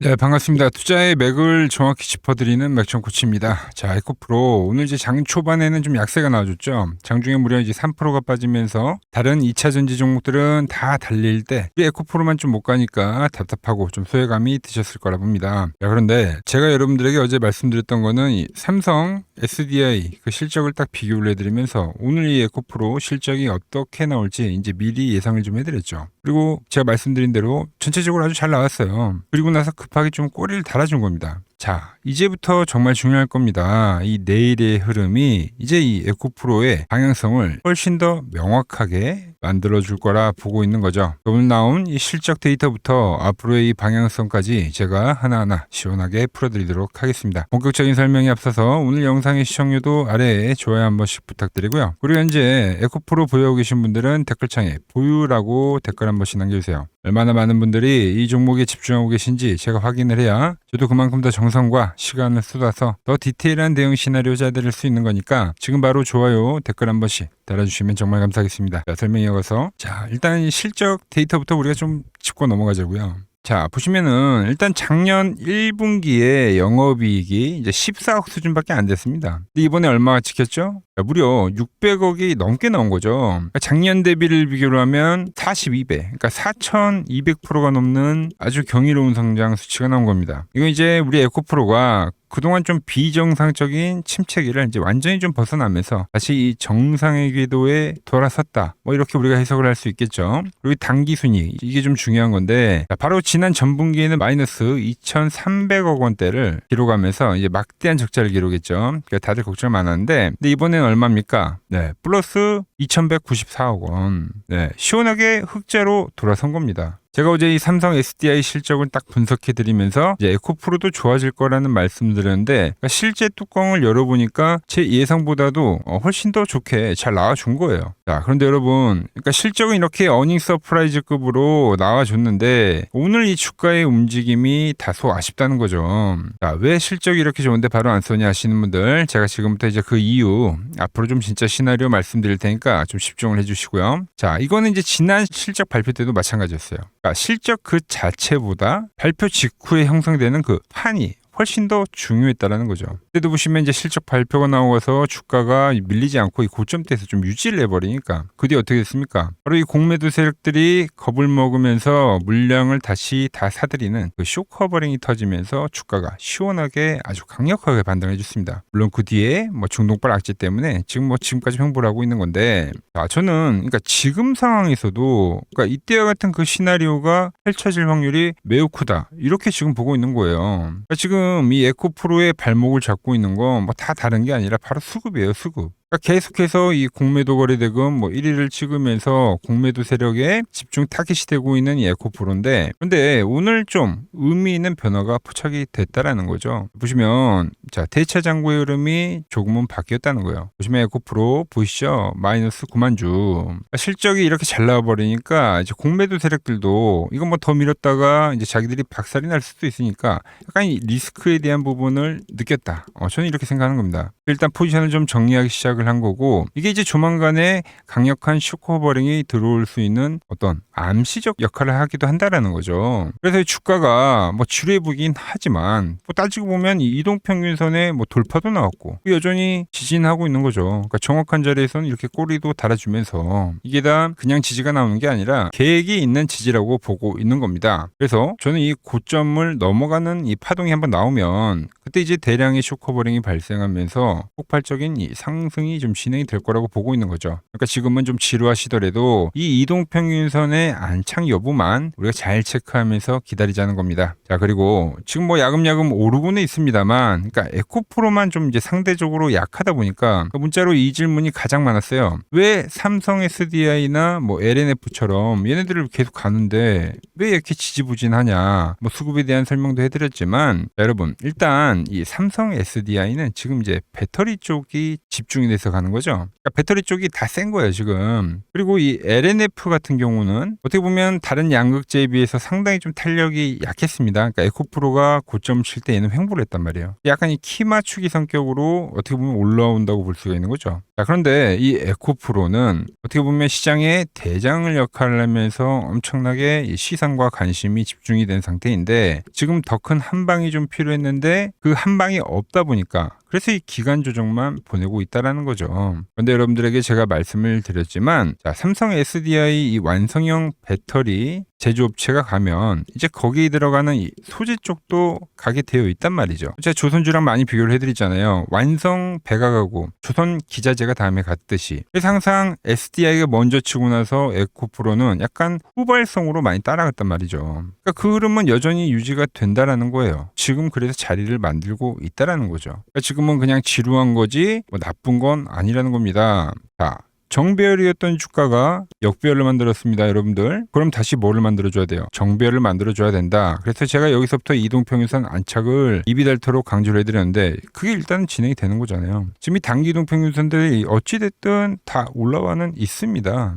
네, 반갑습니다. 투자의 맥을 정확히 짚어드리는 맥정코치입니다. 자, 에코프로 오늘 이제 장 초반에는 좀 약세가 나와줬죠. 장중에 무려 이제 3%가 빠지면서 다른 2차 전지 종목들은 다 달릴 때 우리 에코프로만 좀 못 가니까 답답하고 좀 소외감이 드셨을 거라 봅니다. 자, 그런데 제가 여러분들에게 어제 말씀드렸던 거는 이 삼성 SDI 그 실적을 딱 비교를 해드리면서 오늘 이 에코프로 실적이 어떻게 나올지 이제 미리 예상을 좀 해드렸죠. 그리고 제가 말씀드린 대로 전체적으로 아주 잘 나왔어요. 그리고 나서 급하게 좀 꼬리를 달아준 겁니다. 자, 이제부터 정말 중요할 겁니다. 이 내일의 흐름이 이제 이 에코프로의 방향성을 훨씬 더 명확하게 만들어줄 거라 보고 있는 거죠. 오늘 나온 이 실적 데이터부터 앞으로의 이 방향성까지 제가 하나하나 시원하게 풀어드리도록 하겠습니다. 본격적인 설명에 앞서서 오늘 영상의 시청률도 아래에 좋아요 한 번씩 부탁드리고요. 그리고 현재 에코프로 보유하고 계신 분들은 댓글창에 보유라고 댓글 한 번씩 남겨주세요. 얼마나 많은 분들이 이 종목에 집중하고 계신지 제가 확인을 해야 저도 그만큼 더 정성과 시간을 쏟아서 더 디테일한 대응 시나리오 짜드릴 수 있는 거니까 지금 바로 좋아요, 댓글 한 번씩 달아주시면 정말 감사하겠습니다. 자, 설명 이어가서 자, 일단 실적 데이터부터 우리가 좀 짚고 넘어가자고요. 자, 보시면은 일단 작년 1분기에 영업이익이 이제 14억 수준밖에 안 됐습니다. 근데 이번에 얼마가 찍혔죠? 무려 600억이 넘게 나온 거죠. 그러니까 작년 대비를 비교로 하면 42배, 그러니까 4,200%가 넘는 아주 경이로운 성장 수치가 나온 겁니다. 이거 이제 우리 에코프로가 그동안 좀 비정상적인 침체기를 이제 완전히 좀 벗어나면서 다시 이 정상의 궤도에 돌아섰다. 뭐 이렇게 우리가 해석을 할 수 있겠죠. 그리고 단기 순이익 이게 좀 중요한 건데 바로 지난 전분기에는 마이너스 2,300억 원대를 기록하면서 이제 막대한 적자를 기록했죠. 그러니까 다들 걱정 많았는데 근데 이번에는 얼마입니까? 네, 플러스 2,194억 원. 네, 시원하게 흑자로 돌아선 겁니다. 제가 어제 이 삼성 SDI 실적을 딱 분석해 드리면서 이제 에코프로도 좋아질 거라는 말씀드렸는데 그러니까 실제 뚜껑을 열어보니까 제 예상보다도 훨씬 더 좋게 잘 나와준 거예요. 자, 그런데 여러분, 그러니까 실적은 이렇게 어닝 서프라이즈급으로 나와줬는데 오늘 이 주가의 움직임이 다소 아쉽다는 거죠. 자, 왜 실적이 이렇게 좋은데 바로 안 쏘냐 하시는 분들 제가 지금부터 이제 그 이유 앞으로 좀 진짜 시나리오 말씀드릴 테니까 좀 집중을 해주시고요. 자, 이거는 이제 지난 실적 발표 때도 마찬가지였어요. 그러니까 실적 그 자체보다 발표 직후에 형성되는 그 판이 훨씬 더 중요했다라는 거죠. 그때도 보시면 이제 실적 발표가 나와서 주가가 밀리지 않고 이 고점대에서 좀 유지를 해버리니까 그 뒤에 어떻게 됐습니까? 바로 이 공매도 세력들이 겁을 먹으면서 물량을 다시 다 사들이는 그 쇼커버링이 터지면서 주가가 시원하게 아주 강력하게 반등해 줬습니다. 물론 그 뒤에 뭐 중동발 악재 때문에 지금까지 횡보를 하고 있는 건데 저는 그러니까 지금 상황에서도 그러니까 이때와 같은 그 시나리오가 펼쳐질 확률이 매우 크다 이렇게 지금 보고 있는 거예요. 그러니까 지금 이 에코프로의 발목을 잡고 있는 건 뭐 다 다른 게 아니라 바로 수급이에요, 수급. 그러니까 계속해서 이 공매도 거래대금 뭐 1위를 찍으면서 공매도 세력에 집중 타깃이 되고 있는 이 에코프로인데 근데 오늘 좀 의미 있는 변화가 포착이 됐다라는 거죠. 보시면 자, 대차 잔고의 흐름이 조금은 바뀌었다는 거예요. 보시면 에코프로 보이시죠? 마이너스 9만 주. 그러니까 실적이 이렇게 잘 나와버리니까 이제 공매도 세력들도 이건 뭐 더 밀었다가 이제 자기들이 박살이 날 수도 있으니까 약간 이 리스크에 대한 부분을 느꼈다. 저는 이렇게 생각하는 겁니다. 일단 포지션을 좀 정리하기 시작을 한 거고 이게 이제 조만간에 강력한 쇼커버링이 들어올 수 있는 어떤 암시적 역할을 하기도 한다라는 거죠. 그래서 주가가 뭐 지루해 보이긴 하지만 뭐 따지고 보면 이 이동평균선의 뭐 돌파도 나왔고 여전히 지진하고 있는 거죠. 그러니까 정확한 자리에서는 이렇게 꼬리도 달아주면서 이게 다 그냥 지지가 나오는 게 아니라 계획이 있는 지지라고 보고 있는 겁니다. 그래서 저는 이 고점을 넘어가는 이 파동이 한번 나오면 그때 이제 대량의 쇼커버링이 발생하면서 폭발적인 이 상승이 좀 진행이 될 거라고 보고 있는 거죠. 그러니까 지금은 좀 지루하시더라도 이 이동평균선의 안착 여부만 우리가 잘 체크하면서 기다리자는 겁니다. 자, 그리고 지금 뭐 야금야금 오르고는 있습니다만 그러니까 에코프로만 좀 이제 상대적으로 약하다 보니까 문자로 이 질문이 가장 많았어요. 왜 삼성 SDI나 뭐 LNF처럼 얘네들을 계속 가는데 왜 이렇게 지지부진하냐 뭐 수급에 대한 설명도 해드렸지만 여러분 일단 이 삼성 SDI는 지금 이제 배터리 쪽이 집중이 돼서 가는 거죠. 그러니까 배터리 쪽이 다 센 거예요 지금. 그리고 이 LNF 같은 경우는 어떻게 보면 다른 양극재에 비해서 상당히 좀 탄력이 약했습니다. 그러니까 에코프로가 고점 칠 때 얘는 횡보를 했단 말이에요. 약간 이 키 맞추기 성격으로 어떻게 보면 올라온다고 볼 수가 있는 거죠. 자, 그런데 이 에코프로는 어떻게 보면 시장의 대장을 역할을 하면서 엄청나게 이 시선과 관심이 집중이 된 상태인데 지금 더 큰 한 방이 좀 필요했는데 그 한 방이 없다 보니까 그래서 이 기간 조정만 보내고 있다라는 거죠. 그런데 여러분들에게 제가 말씀을 드렸지만 자, 삼성 SDI 이 완성형 배터리 제조업체가 가면 이제 거기에 들어가는 이 소재 쪽도 가게 되어 있단 말이죠. 제가 조선주랑 많이 비교를 해드리잖아요. 완성 배가 가고 조선 기자재가 다음에 갔듯이. 그래서 항상 SDI가 먼저 치고 나서 에코프로는 약간 후발성으로 많이 따라갔단 말이죠. 그러니까 그 흐름은 여전히 유지가 된다라는 거예요. 지금 그래서 자리를 만들고 있다라는 거죠. 그러니까 지금은 그냥 지루한 거지 뭐 나쁜 건 아니라는 겁니다. 자, 정배열이었던 주가가 역배열을 만들었습니다, 여러분들. 그럼 다시 뭐를 만들어줘야 돼요? 정배열을 만들어줘야 된다. 그래서 제가 여기서부터 이동평균선 안착을 입이 닳도록 강조를 해드렸는데 그게 일단 진행이 되는 거잖아요. 지금 이 단기 이동평균선들이 어찌됐든 다 올라와는 있습니다.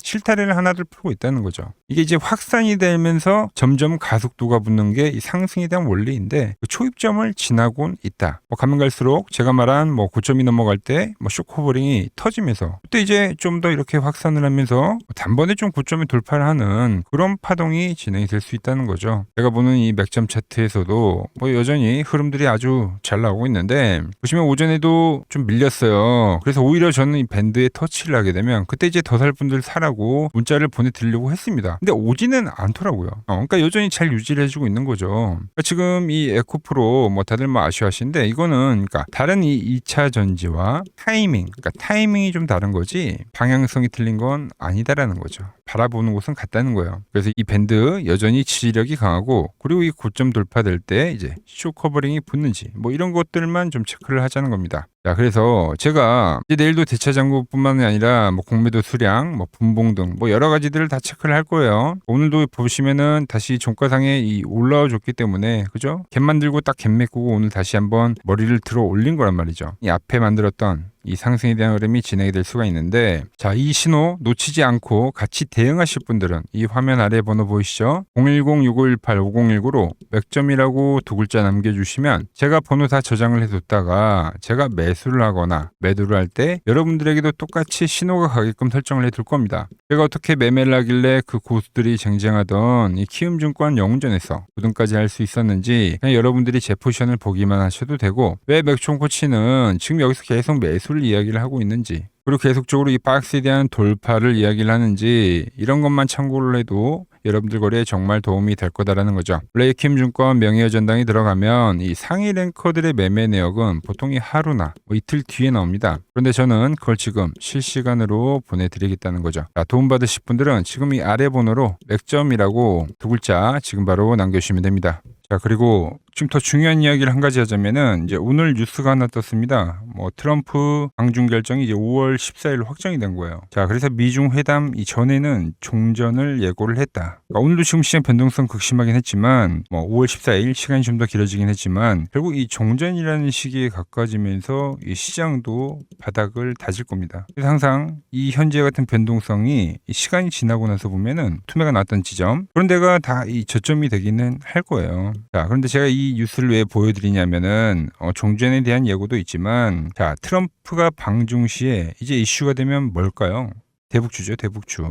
실타래를 하나둘 풀고 있다는 거죠. 이게 이제 확산이 되면서 점점 가속도가 붙는 게 이 상승에 대한 원리인데 그 초입점을 지나곤 있다. 뭐 가면 갈수록 제가 말한 뭐 고점이 넘어갈 때 뭐 쇼크호버링이 터지면서 그때 이제 좀 더 이렇게 확산을 하면서 단번에 좀 고점을 돌파를 하는 그런 파동이 진행이 될 수 있다는 거죠. 제가 보는 이 맥점 차트에서도 뭐 여전히 흐름들이 아주 잘 나오고 있는데 보시면 오전에도 좀 밀렸어요. 그래서 오히려 저는 이 밴드에 터치를 하게 되면 그때 이제 더 살 분들 사라고 문자를 보내드리려고 했습니다. 근데 오지는 않더라고요. 그러니까 여전히 잘 유지를 해주고 있는 거죠. 그러니까 지금 이 에코프로 뭐 다들 뭐 아쉬워하시는데 이거는 그러니까 다른 이 2차 전지와 타이밍, 그러니까 타이밍이 좀 다른 거지 방향성이 틀린 건 아니다라는 거죠. 바라보는 곳은 같다는 거예요. 그래서 이 밴드 여전히 지지력이 강하고 그리고 이 고점 돌파될 때 이제 쇼 커버링이 붙는지 뭐 이런 것들만 좀 체크를 하자는 겁니다. 자, 그래서 제가 이제 내일도 대차 잔고뿐만이 아니라 뭐 공매도 수량, 뭐 분봉 등 뭐 여러 가지들을 다 체크를 할 거예요. 오늘도 보시면은 다시 종가상에 이 올라와 줬기 때문에 그죠? 갭 만들고 딱 갭 메꾸고 오늘 다시 한번 머리를 들어 올린 거란 말이죠. 이 앞에 만들었던 이 상승에 대한 흐름이 진행이 될 수가 있는데 자, 이 신호 놓치지 않고 같이 대응하실 분들은 이 화면 아래 번호 보이시죠? 010-6518-5019로 맥점이라고 두 글자 남겨주시면 제가 번호 다 저장을 해뒀다가 제가 매수를 하거나 매도를 할 때 여러분들에게도 똑같이 신호가 가게끔 설정을 해둘 겁니다. 제가 어떻게 매매를 하길래 그 고수들이 쟁쟁하던 이 키움증권 영웅전에서 9등까지 할 수 있었는지 그냥 여러분들이 제 포지션을 보기만 하셔도 되고 왜 맥총코치는 지금 여기서 계속 매수를 이야기를 하고 있는지 그리고 계속적으로 이 박스에 대한 돌파를 이야기를 하는지 이런 것만 참고를 해도 여러분들 거래에 정말 도움이 될 거다라는 거죠. 원래 키움증권 명예의 전당이 들어가면 이 상위 랭커들의 매매 내역은 보통 이 하루나 뭐 이틀 뒤에 나옵니다. 그런데 저는 그걸 지금 실시간으로 보내드리겠다는 거죠. 자, 도움받으실 분들은 지금 이 아래 번호로 맥점이라고 두 글자 지금 바로 남겨주시면 됩니다. 자, 그리고 지금 더 중요한 이야기를 한 가지 하자면은 이제 오늘 뉴스가 하나 떴습니다. 뭐 트럼프 방중 결정이 이제 5월 14일 확정이 된 거예요. 자, 그래서 미중 회담 이전에는 종전을 예고를 했다. 그러니까 오늘도 지금 시장 변동성 극심하긴 했지만 뭐 5월 14일 시간이 좀 더 길어지긴 했지만 결국 이 종전이라는 시기에 가까워지면서 이 시장도 바닥을 다질 겁니다. 그래서 항상 이 현재 같은 변동성이 이 시간이 지나고 나서 보면은 투매가 나왔던 지점 그런 데가 다 이 저점이 되기는 할 거예요. 자, 그런데 제가 이 뉴스를 왜 보여드리냐면은 종전에 대한 예고도 있지만 자, 트럼프가 방중 시에 이제 이슈가 되면 뭘까요? 대북주죠, 대북주.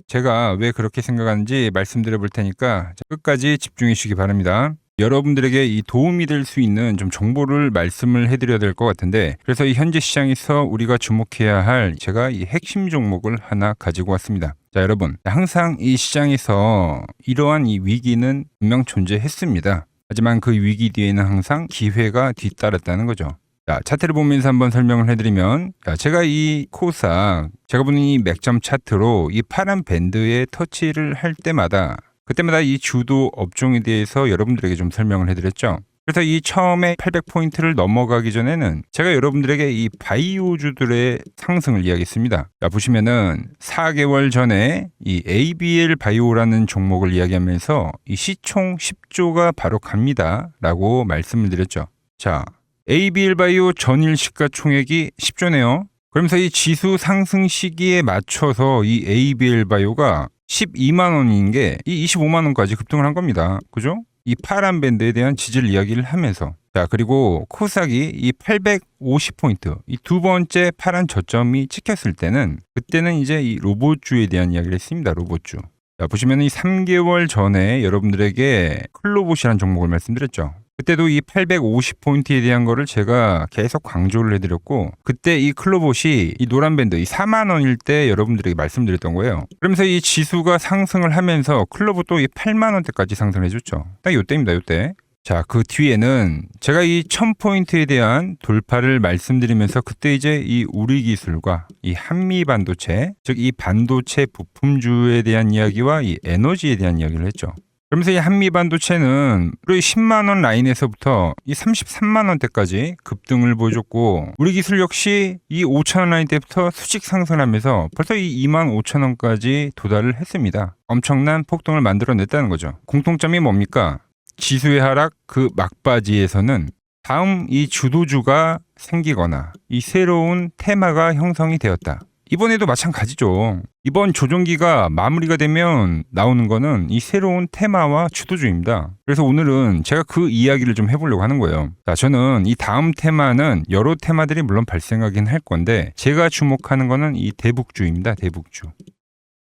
제가 왜 그렇게 생각하는지 말씀드려 볼 테니까 끝까지 집중해 주시기 바랍니다. 여러분들에게 이 도움이 될 수 있는 좀 정보를 말씀을 해드려야 될 것 같은데 그래서 이 현재 시장에서 우리가 주목해야 할 제가 이 핵심 종목을 하나 가지고 왔습니다. 자, 여러분 항상 이 시장에서 이러한 이 위기는 분명 존재했습니다. 하지만 그 위기 뒤에는 항상 기회가 뒤따랐다는 거죠. 자, 차트를 보면서 한번 설명을 해드리면 자, 제가 이 코사 제가 보는 이 맥점 차트로 이 파란 밴드에 터치를 할 때마다 그때마다 이 주도 업종에 대해서 여러분들에게 좀 설명을 해드렸죠. 그래서 이 처음에 800포인트를 넘어가기 전에는 제가 여러분들에게 이 바이오주들의 상승을 이야기했습니다. 자, 보시면은 4개월 전에 이 ABL 바이오라는 종목을 이야기하면서 이 시총 10조가 바로 갑니다 라고 말씀을 드렸죠. 자, ABL 바이오 전일 시가총액이 10조네요. 그러면서 이 지수 상승 시기에 맞춰서 이 ABL 바이오가 12만 원인 게 이 25만 원까지 급등을 한 겁니다. 그죠? 이 파란 밴드에 대한 지지를 이야기를 하면서 자, 그리고 코스닥이 이 850포인트, 이 두 번째 파란 저점이 찍혔을 때는 그때는 이제 이 로봇주에 대한 이야기를 했습니다. 로봇주. 자, 보시면 이 3개월 전에 여러분들에게 클로봇이라는 종목을 말씀드렸죠. 그때도 이 850포인트에 대한 거를 제가 계속 강조를 해드렸고, 그때 이 클로봇이 이 노란 밴드, 이 4만 원일 때 여러분들에게 말씀드렸던 거예요. 그러면서 이 지수가 상승을 하면서 클로봇도 이 8만 원대까지 상승해줬죠. 딱 요때입니다, 요때. 자, 그 뒤에는 제가 이 1000포인트에 대한 돌파를 말씀드리면서 그때 이제 이 우리기술과 이 한미반도체, 즉 이 반도체 부품주에 대한 이야기와 이 에너지에 대한 이야기를 했죠. 그러면서 이 한미반도체는 우리 10만 원 라인에서부터 이 33만 원대까지 급등을 보여줬고, 우리기술 역시 이 5천 원 라인대부터 수직 상승하면서 벌써 이 2만 5천 원까지 도달을 했습니다. 엄청난 폭등을 만들어냈다는 거죠. 공통점이 뭡니까? 지수의 하락 그 막바지에서는 다음 이 주도주가 생기거나 이 새로운 테마가 형성이 되었다. 이번에도 마찬가지죠. 이번 조정기가 마무리가 되면 나오는 거는 이 새로운 테마와 주도주입니다. 그래서 오늘은 제가 그 이야기를 좀 해보려고 하는 거예요. 자, 저는 이 다음 테마는 여러 테마들이 물론 발생하긴 할 건데 제가 주목하는 거는 이 대북주입니다. 대북주.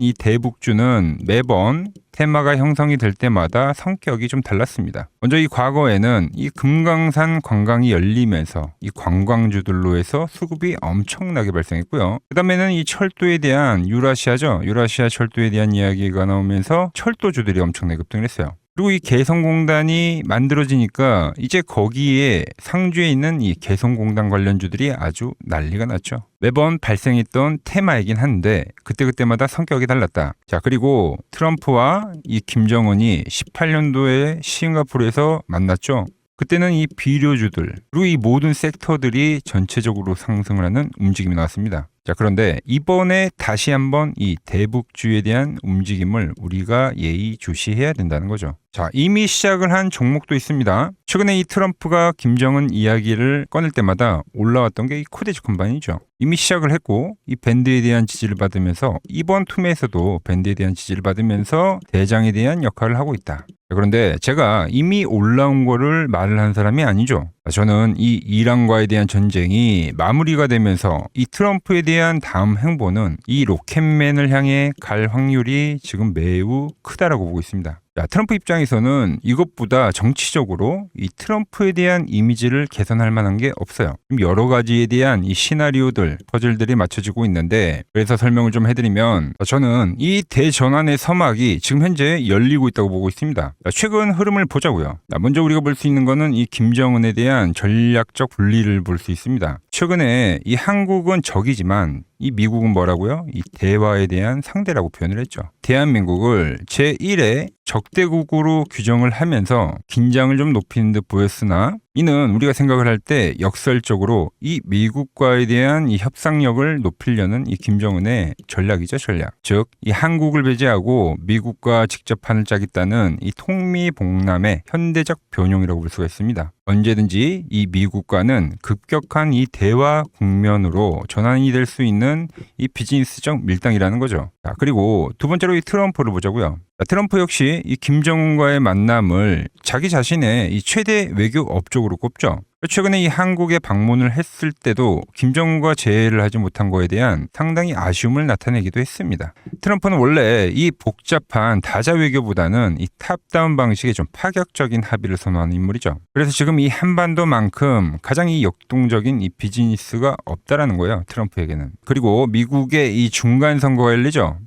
이 대북주는 매번 테마가 형성이 될 때마다 성격이 좀 달랐습니다. 먼저 이 과거에는 이 금강산 관광이 열리면서 이 관광주들로 해서 수급이 엄청나게 발생했고요. 그 다음에는 이 철도에 대한 유라시아죠. 유라시아 철도에 대한 이야기가 나오면서 철도주들이 엄청나게 급등을 했어요. 그리고 이 개성공단이 만들어지니까 이제 거기에 상주에 있는 이 개성공단 관련주들이 아주 난리가 났죠. 매번 발생했던 테마이긴 한데 그때그때마다 성격이 달랐다. 자, 그리고 트럼프와 이 김정은이 18년도에 싱가포르에서 만났죠. 그때는 이 비료주들 그리고 이 모든 섹터들이 전체적으로 상승을 하는 움직임이 나왔습니다. 자, 그런데 이번에 다시 한번 이 대북주에 대한 움직임을 우리가 예의주시해야 된다는 거죠. 자, 이미 시작을 한 종목도 있습니다. 최근에 이 트럼프가 김정은 이야기를 꺼낼 때마다 올라왔던 게 이 코데지 컴바인이죠. 이미 시작을 했고 이 밴드에 대한 지지를 받으면서 이번 툼에서도 밴드에 대한 지지를 받으면서 대장에 대한 역할을 하고 있다. 그런데 제가 이미 올라온 거를 말을 한 사람이 아니죠. 저는 이 이란과에 대한 전쟁이 마무리가 되면서 이 트럼프에 대한 다음 행보는 이 로켓맨을 향해 갈 확률이 지금 매우 크다라고 보고 있습니다. 자, 트럼프 입장에서는 이것보다 정치적으로 이 트럼프에 대한 이미지를 개선할 만한 게 없어요. 여러 가지에 대한 이 시나리오들, 퍼즐들이 맞춰지고 있는데, 그래서 설명을 좀 해드리면 저는 이 대전환의 서막이 지금 현재 열리고 있다고 보고 있습니다. 최근 흐름을 보자고요. 먼저 우리가 볼 수 있는 거는 이 김정은에 대한 전략적 분리를 볼 수 있습니다. 최근에 이 한국은 적이지만 이 미국은 뭐라고요? 이 대화에 대한 상대라고 표현을 했죠. 대한민국을 제1의 적대국으로 규정을 하면서 긴장을 좀 높이는 듯 보였으나 이는 우리가 생각을 할 때 역설적으로 이 미국과에 대한 이 협상력을 높이려는 이 김정은의 전략이죠, 전략. 즉, 이 한국을 배제하고 미국과 직접 판을 짜겠다는 이 통미봉남의 현대적 변형이라고 볼 수가 있습니다. 언제든지 이 미국과는 급격한 이 대화 국면으로 전환이 될 수 있는 이 비즈니스적 밀당이라는 거죠. 자, 그리고 두 번째로 이 트럼프를 보자고요. 트럼프 역시 이 김정은과의 만남을 자기 자신의 이 최대 외교 업적으로 꼽죠. 최근에 이 한국에 방문을 했을 때도 김정은과 재회를 하지 못한 거에 대한 상당히 아쉬움을 나타내기도 했습니다. 트럼프는 원래 이 복잡한 다자 외교보다는 이 탑다운 방식의 좀 파격적인 합의를 선호하는 인물이죠. 그래서 지금 이 한반도만큼 가장 이 역동적인 이 비즈니스가 없다라는 거예요, 트럼프에게는. 그리고 미국의 이 중간 선거가 열리죠.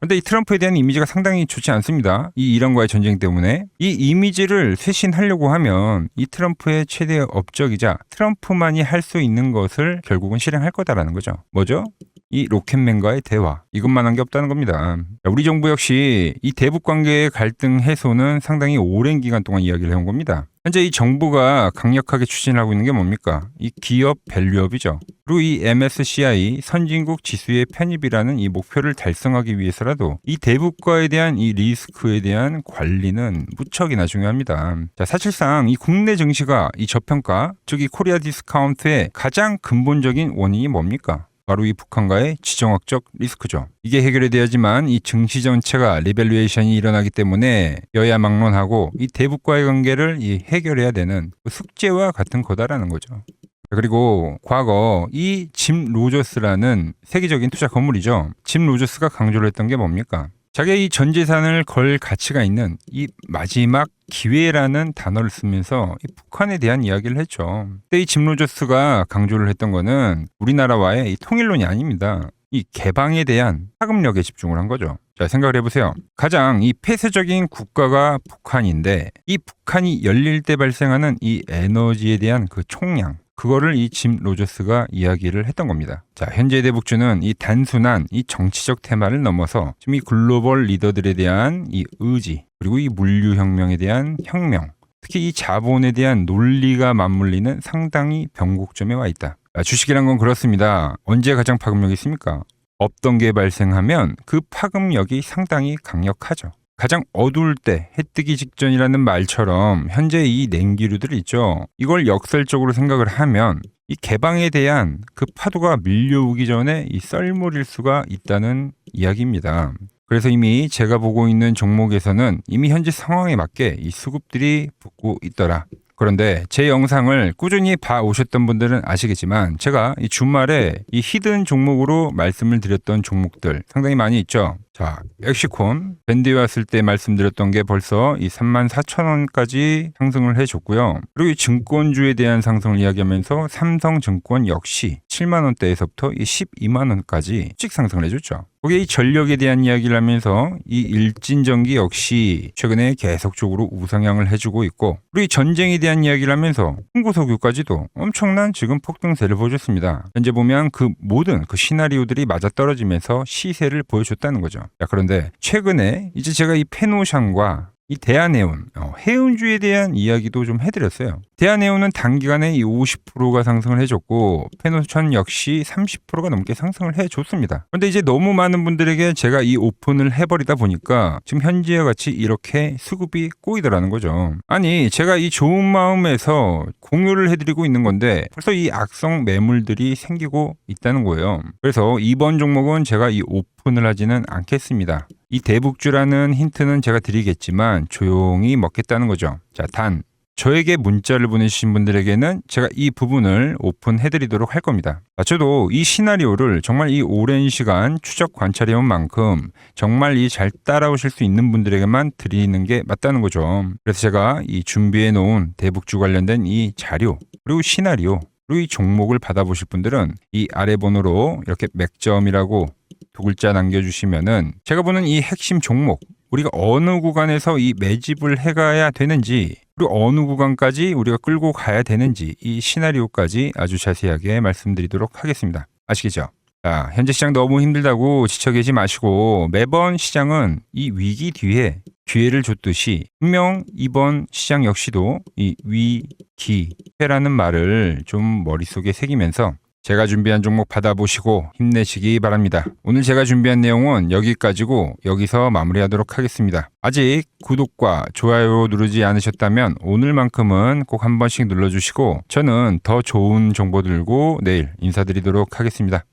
그런데 이 트럼프에 대한 이미지가 상당히 좋지 않습니다. 이 이란과의 전쟁 때문에. 이 이미지를 쇄신하려고 하면 이 트럼프의 최대 업적이자 트럼프만이 할 수 있는 것을 결국은 실행할 거다라는 거죠. 뭐죠? 이 로켓맨과의 대화. 이것만 한 게 없다는 겁니다. 우리 정부 역시 이 대북 관계의 갈등 해소는 상당히 오랜 기간 동안 이야기를 해온 겁니다. 현재 이 정부가 강력하게 추진하고 있는 게 뭡니까? 이 기업 밸류업이죠. 그리고 이 MSCI 선진국 지수의 편입이라는 이 목표를 달성하기 위해서라도 이 대북과에 대한 이 리스크에 대한 관리는 무척이나 중요합니다. 자, 사실상 이 국내 증시가 이 저평가, 즉 이 코리아 디스카운트의 가장 근본적인 원인이 뭡니까? 바로 이 북한과의 지정학적 리스크죠. 이게 해결이 돼야지만 이 증시 전체가 리밸류에이션이 일어나기 때문에 여야 막론하고 이 대북과의 관계를 해결해야 되는 숙제와 같은 거다라는 거죠. 그리고 과거 이 짐 로저스라는 세계적인 투자 건물이죠. 짐 로저스가 강조를 했던 게 뭡니까? 자기의 이 전 재산을 걸 가치가 있는 이 마지막 기회라는 단어를 쓰면서 이 북한에 대한 이야기를 했죠. 그때 이 짐 로저스가 강조를 했던 거는 우리나라와의 이 통일론이 아닙니다. 이 개방에 대한 파급력에 집중을 한 거죠. 자, 생각을 해보세요. 가장 이 폐쇄적인 국가가 북한인데 이 북한이 열릴 때 발생하는 이 에너지에 대한 그 총량, 그거를 이 짐 로저스가 이야기를 했던 겁니다. 자, 현재 대북주는 이 단순한 이 정치적 테마를 넘어서 지금 이 글로벌 리더들에 대한 이 의지, 그리고 이 물류혁명에 대한 혁명, 특히 이 자본에 대한 논리가 맞물리는 상당히 변곡점에 와 있다. 주식이란 건 그렇습니다. 언제 가장 파급력이 있습니까? 없던 게 발생하면 그 파급력이 상당히 강력하죠. 가장 어두울 때 해 뜨기 직전이라는 말처럼 현재 이 냉기류들 있죠. 이걸 역설적으로 생각을 하면 이 개방에 대한 그 파도가 밀려오기 전에 이 썰물일 수가 있다는 이야기입니다. 그래서 이미 제가 보고 있는 종목에서는 이미 현재 상황에 맞게 이 수급들이 붙고 있더라. 그런데 제 영상을 꾸준히 봐오셨던 분들은 아시겠지만 제가 이 주말에 이 히든 종목으로 말씀을 드렸던 종목들 상당히 많이 있죠. 자, 엑시콘 밴드에 왔을 때 말씀드렸던 게 벌써 이 34,000원까지 상승을 해줬고요. 그리고 이 증권주에 대한 상승을 이야기하면서 삼성증권 역시 7만원대에서부터 이 12만원까지 씩 상승을 해줬죠. 거기에 이 전력에 대한 이야기를 하면서 이 일진전기 역시 최근에 계속적으로 우상향을 해주고 있고, 그리고 이 전쟁에 대한 이야기를 하면서 홍보석유까지도 엄청난 지금 폭등세를 보여줬습니다. 현재 보면 그 모든 그 시나리오들이 맞아떨어지면서 시세를 보여줬다는 거죠. 자, 그런데 최근에 이제 제가 이 페노샹과 이 대한해운, 해운주에 대한 이야기도 좀 해드렸어요. 대한해운은 단기간에 이 50%가 상승을 해줬고 페노션 역시 30%가 넘게 상승을 해줬습니다. 그런데 이제 너무 많은 분들에게 제가 이 오픈을 해버리다 보니까 지금 현재와 같이 이렇게 수급이 꼬이더라는 거죠. 아니, 제가 이 좋은 마음에서 공유를 해드리고 있는 건데 벌써 이 악성 매물들이 생기고 있다는 거예요. 그래서 이번 종목은 제가 이 오픈을 하지는 않겠습니다. 이 대북주라는 힌트는 제가 드리겠지만 조용히 먹겠다는 거죠. 자, 단 저에게 문자를 보내주신 분들에게는 제가 이 부분을 오픈해드리도록 할 겁니다. 저도 이 시나리오를 정말 이 오랜 시간 추적 관찰해온 만큼 정말 이 잘 따라오실 수 있는 분들에게만 드리는 게 맞다는 거죠. 그래서 제가 이 준비해놓은 대북주 관련된 이 자료, 그리고 시나리오, 그리고 이 종목을 받아보실 분들은 이 아래 번호로 이렇게 맥점이라고 두 글자 남겨주시면은 제가 보는 이 핵심 종목, 우리가 어느 구간에서 이 매집을 해가야 되는지, 그리고 어느 구간까지 우리가 끌고 가야 되는지 이 시나리오까지 아주 자세하게 말씀드리도록 하겠습니다. 아시겠죠? 자, 현재 시장 너무 힘들다고 지쳐 계시 마시고 매번 시장은 이 위기 뒤에 기회를 줬듯이 분명 이번 시장 역시도 이 위기회라는 말을 좀 머릿속에 새기면서 제가 준비한 종목 받아보시고 힘내시기 바랍니다. 오늘 제가 준비한 내용은 여기까지고 여기서 마무리하도록 하겠습니다. 아직 구독과 좋아요 누르지 않으셨다면 오늘만큼은 꼭 한 번씩 눌러주시고 저는 더 좋은 정보 들고 내일 인사드리도록 하겠습니다.